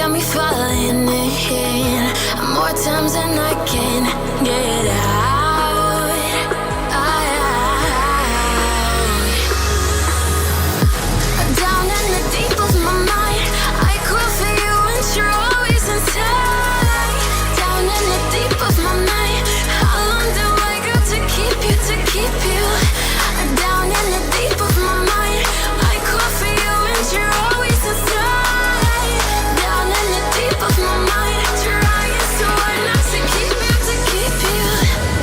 got me falling in more times than I can get out. Down in the deep of my mind, I crawl for you and you're always inside. Down in the deep of my mind, how long do I got to keep you, to keep you? Down in the deep of my mind, I crawl for you and you're always inside. Down in the deep of my mind, trying so hard not to keep you, to keep you.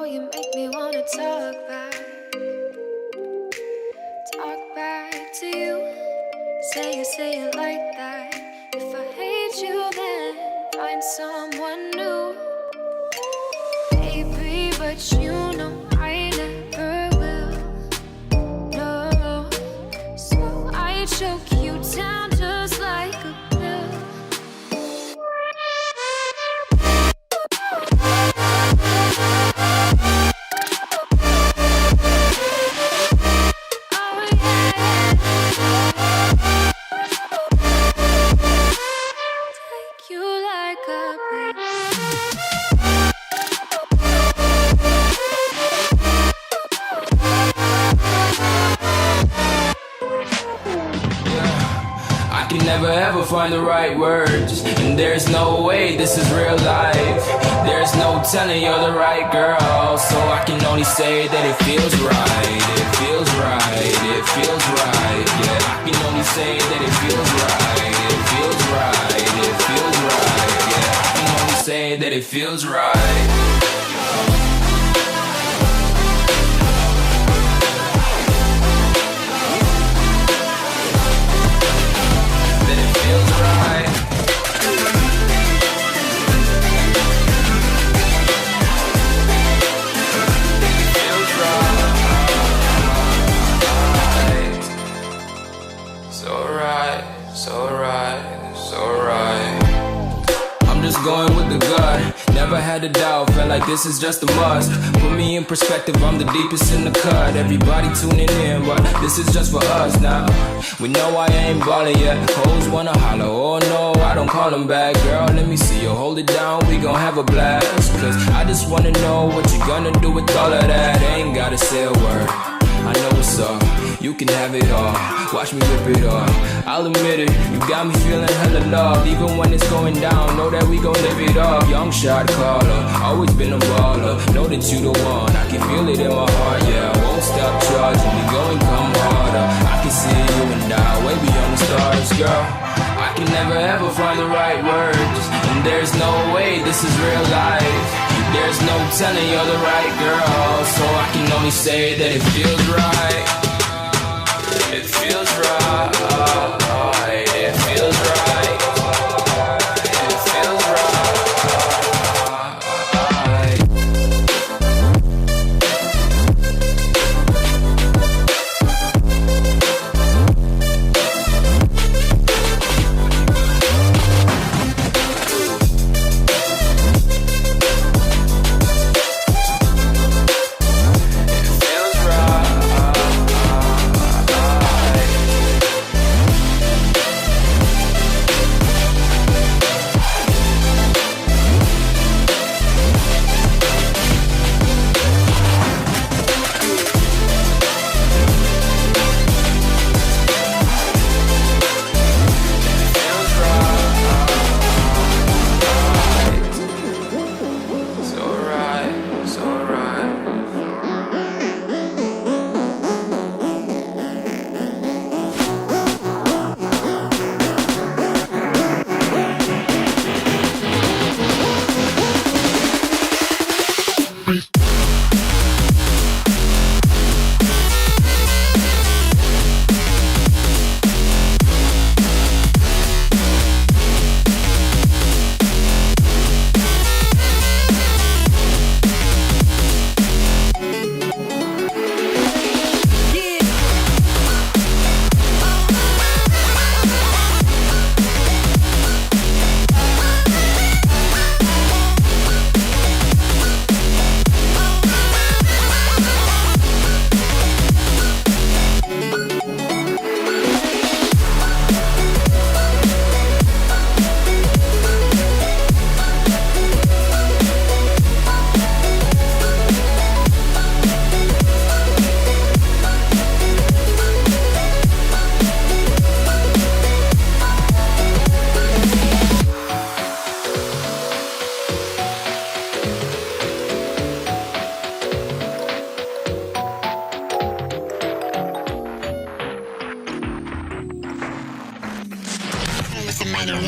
you make me wanna talk back to you. Say it like that. If I hate you, then find someone new. Baby, but you know I never will. No, so I choke you down just like a pill. Never ever find the right words, and there's no way this is real life. There's no telling you're the right girl, so I can only say that it feels right. It feels right, it feels right. Yeah, I can only say that it feels right. It feels right, it feels right. Yeah, I can only say that it feels right. Going with the gut, never had a doubt, felt like this is just a must. Put me in perspective, I'm the deepest in the cut. Everybody tuning in, but this is just for us now. We know I ain't ballin' yet, hoes wanna holler, oh no, I don't call them back. Girl, let me see you hold it down, we gon' have a blast. Cause I just wanna know what you gonna do with all of that. Ain't gotta say a word, I know what's up. You can have it all, watch me rip it off. I'll admit it, you got me feeling hella love. Even when it's going down, know that we gon' live it up. Young shot caller, always been a baller. Know that you the one, I can feel it in my heart. Yeah, I won't stop charging, we going come harder. I can see you and I, way beyond the stars, girl. I can never ever find the right words, and there's no way this is real life. There's no telling you're the right girl, so I can only say that it feels right. It feels right, it feels right, it feels right. It's a matter of